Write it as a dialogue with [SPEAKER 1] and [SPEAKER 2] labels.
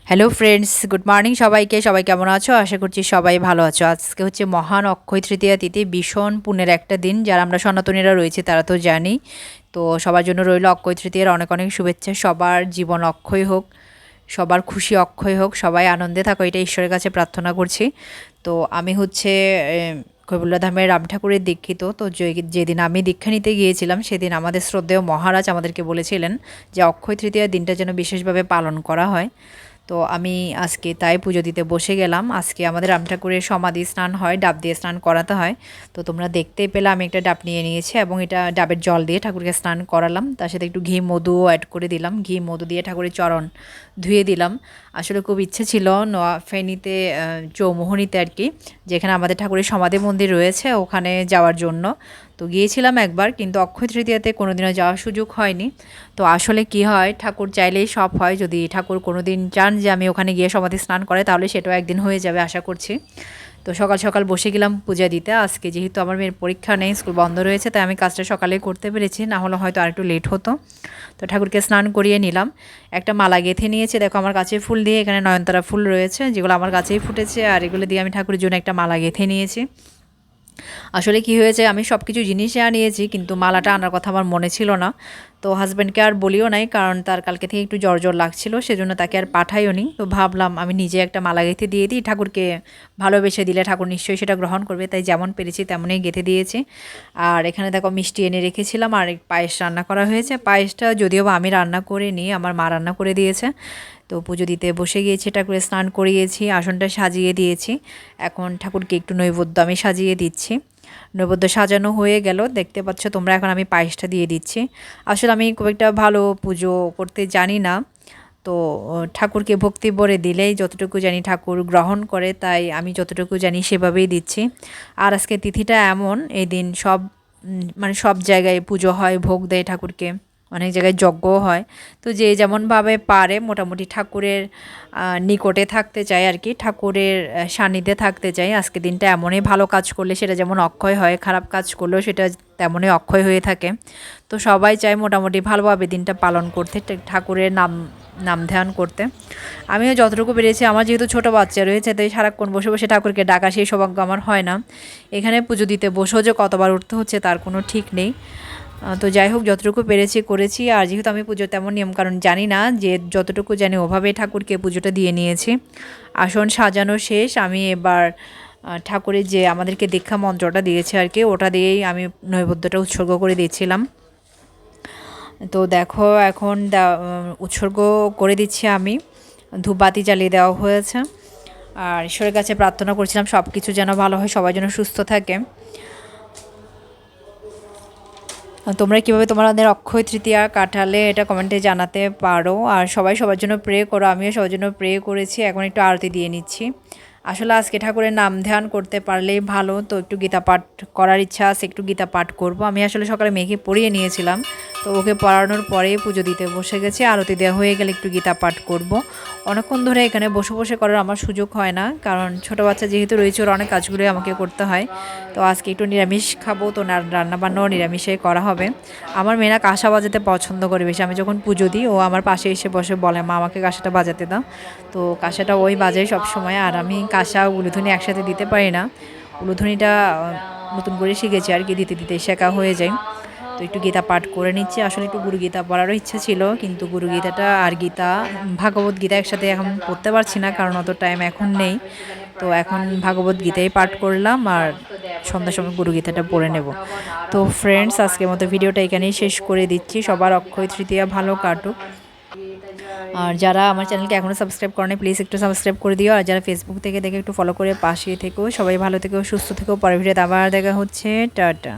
[SPEAKER 1] Hello friends, good morning সবাইকে। সবাই কেমন আছো? আশা করছি সবাই ভালো আছো। আজকে হচ্ছে মহান অক্ষয় তৃতীয়া তিথি, ভীষণ পুণ্যের একটা দিন। যারা আমরা সনাতনীরা রয়েছে তারা তো জানি। তো সবার জন্য রইল অক্ষয় তৃতীয়ার অনেক অনেক শুভেচ্ছা। সবার জীবন অক্ষয় হোক, সবার খুশি অক্ষয় হোক, সবাই আনন্দে থাকো, এটা ঈশ্বরের কাছে প্রার্থনা করছি। তো আমি হচ্ছে কৈবল্য ধামের রাম ঠাকুরের দীক্ষিত। তো যেদিন আমি দীক্ষা নিতে গিয়েছিলাম সেদিন আমাদের শ্রদ্ধেয় মহারাজ আমাদেরকে বলেছিলেন যে অক্ষয় তৃতীয়ার দিনটা যেন বিশেষভাবে পালন করা হয়। তো আমি আজকে তাই পুজো দিতে বসে গেলাম। আজকে আমাদের রাম ঠাকুরের সমাধি স্নান হয়, ডাব দিয়ে স্নান করাতে হয়। তো তোমরা দেখতেই পেলে আমি একটা ডাব নিয়ে নিয়েছি এবং এটা ডাবের জল দিয়ে ঠাকুরকে স্নান করালাম। তার সাথে একটু ঘি মধুও অ্যাড করে দিলাম। ঘি মধু দিয়ে ঠাকুরের চরণ ধুয়ে দিলাম। আসলে খুব ইচ্ছে ছিল ফেনীতে চৌমোহনীতে আর কি, যেখানে আমাদের ঠাকুরের সমাধি মন্দির রয়েছে, ওখানে যাওয়ার জন্য। তো গিয়েছিলাম একবার, কিন্তু অক্ষয় তৃতীয়াতে কোনোদিনও যাওয়ার সুযোগ হয়নি। তো আসলে কি হয়, ঠাকুর চাইলেই সব হয়। যদি ঠাকুর কোনো দিন চান যে আমি ওখানে গিয়ে সমাধি স্নান করে, তাহলে সেটাও একদিন হয়ে যাবে আশা করছি। তো সকাল সকাল বসে গেলাম পূজা দিতে। আজকে যেহেতু আমার মেয়ের পরীক্ষা নেই, স্কুল বন্ধ রয়েছে, তাই আমি কাজটা সকালে করতে পেরেছি, না হলে হয়তো আরেকটু লেট হতো। তো ঠাকুরকে স্নান করিয়ে নিলাম। একটা মালা গেঁথে নিয়েছে, দেখো আমার কাছে ফুল দিয়ে, এখানে নয়নতারা ফুল রয়েছে যেগুলো আমার কাছেই ফুটেছে, আর এগুলো দিয়ে আমি ঠাকুরের জন্য একটা মালা গেঁথে নিয়েছি। আসলে কি হয়েছে, আমি সব কিছু জিনিসই আনিয়েছি, কিন্তু মালাটা আনার কথা আমার মনে ছিল না। তো হাজব্যান্ডকে আর বলিও নাই, কারণ তার কালকে থেকে একটু জ্বর জ্বর লাগছিল, সেজন্য তাকে আর পাঠাইও নি। তো ভাবলাম আমি নিজে একটা মালা গেঁথে দিয়ে দিই, ঠাকুরকে ভালোবেসে দিলে ঠাকুর নিশ্চয়ই সেটা গ্রহণ করবে। তাই যেমন পেরেছি তেমনই গেঁথে দিয়েছি। আর এখানে দেখো মিষ্টি এনে রেখেছিলাম, আর পায়েস রান্না করা হয়েছে। পায়েসটা যদিও বা আমি রান্না করিনি, আমার মা রান্না করে দিয়েছে। তো পুজো দিতে বসে গিয়েছি, ঠাকুরের স্নান করিয়েছি, আসনটা সাজিয়ে দিয়েছি। এখন ঠাকুরকে একটু নৈবেদ্য আমি সাজিয়ে দিচ্ছি। নৈবেদ্য সাজানো হয়ে গেল, দেখতে পাচ্ছ তোমরা। এখন আমি পায়েসটা দিয়ে দিচ্ছি। আসলে আমি খুব একটা ভালো পুজো করতে জানি না, তো ঠাকুরকে ভক্তি ভরে দিলেই যতটুকু জানি ঠাকুর গ্রহণ করে, তাই আমি যতটুকু জানি সেভাবেই দিচ্ছি। আর আজকে তিথিটা এমন, এই দিন সব মানে সব জায়গায় পুজো হয়, ভোগ দেয় ঠাকুরকে, অনেক জায়গায় যজ্ঞও হয়। তো যে যেমনভাবে পারে মোটামুটি ঠাকুরের নিকটে থাকতে চায় আর কি, ঠাকুরের সান্নিধ্যে থাকতে চাই। আজকে দিনটা এমনই, ভালো কাজ করলে সেটা যেমন অক্ষয় হয়, খারাপ কাজ করলেও সেটা তেমনই অক্ষয় হয়ে থাকে। তো সবাই চায় মোটামুটি ভালোভাবে দিনটা পালন করতে, ঠাকুরের নাম নাম ধ্যান করতে। আমিও যতটুকু পেরেছি, আমার যেহেতু ছোটো বাচ্চা রয়েছে, তাই সারাক্ষণ বসে বসে ঠাকুরকে ডাকা সেই সৌভাগ্য আমার হয় না। এখানে পুজো দিতে বসেও যে কতবার উঠতে হচ্ছে তার কোনো ঠিক নেই। তো যাই হোক, যতটুকু পেরেছি করেছি। আর যেহেতু আমি পুজোর তেমন নিয়মকানুন জানি না, যে যতটুকু জানি ওভাবে ঠাকুরকে পুজোটা দিয়ে নিয়েছি। আসন সাজানো শেষ, আমি এবার ঠাকুরের যে আমাদেরকে দীক্ষা মন্ত্রটা দিয়েছে আর কি, ওটা দিয়েই আমি নৈবেদ্যটা উৎসর্গ করে দিচ্ছিলাম। তো দেখো এখন উৎসর্গ করে দিচ্ছি আমি। ধূপবাতি জ্বালিয়ে দেওয়া হয়েছে, আর ঈশ্বরের কাছে প্রার্থনা করছিলাম সব কিছু যেন ভালো হয়, সবাই যেন সুস্থ থাকে। তোমরা কীভাবে তোমাদের অক্ষয় তৃতীয়া কাটালে এটা কমেন্টে জানাতে পারো। আর সবাই সবার জন্য প্রে করো, আমিও সবার জন্য প্রে করেছি। এখন একটু আরতি দিয়ে নিচ্ছি। আসলে আজকে ঠাকুরের নাম ধ্যান করতে পারলেই ভালো। তো একটু গীতা পাঠ করার ইচ্ছা আছে, একটু গীতা পাঠ করব। আমি আসলে সকালে মেয়েকে পড়িয়ে নিয়েছিলাম, তো ওকে পড়ানোর পরে পুজো দিতে বসে গেছি। আরতি দেওয়া হয়ে গেলে একটু গীতা পাঠ করব। অনেকক্ষণ ধরে এখানে বসে বসে করার আমার সুযোগ হয় না, কারণ ছোটো বাচ্চা যেহেতু রয়েছে, ওর অনেক কাজগুলোই আমাকে করতে হয়। তো আজকে একটু নিরামিষ খাবো, তো রান্নাবান্নাও নিরামিষে করা হবে। আমার মেয়েরা কাঁসা বাজাতে পছন্দ করে বেশি। আমি যখন পুজো দিই, ও আমার পাশে এসে বসে বলে, মা আমাকে কাঁসাটা বাজাতে দাও। তো কাঁসাটা ওই বাজায় সবসময়, আর আমি কাঁসা উলুধ্বনি একসাথে দিতে পারি না। উলুধ্বনিটা নতুন করে শিখেছি আর কি, দিতে দিতে শেখা হয়ে যায়। তো একটু গীতা পাঠ করে নিচ্ছি। আসলে একটু গুরু গীতা পড়ারও ইচ্ছা ছিল, কিন্তু গুরু গীতাটা আর গীতা ভাগবত গীতা একসাথে এখন পড়তে পারছি না, কারণ অত টাইম এখন নেই। তো এখন ভাগবত গীতাই পাঠ করলাম, আর সন্ধ্যার সময় গুরু গীতাটা পড়ে নেব। তো ফ্রেন্ডস, আজকের মতো ভিডিওটা এখানেই শেষ করে দিচ্ছি। সবার অক্ষয় তৃতীয়া ভালো কাটুক। আর যারা আমার চ্যানেলকে এখনও সাবস্ক্রাইব করেনি, প্লিজ একটু সাবস্ক্রাইব করে দিও। আর যারা ফেসবুক থেকে দেখে একটু ফলো করে পাশে থেকো। সবাই ভালো থেকো, সুস্থ থেকো। পরের ভিডিওতে আবার দেখা হচ্ছে। টাটা।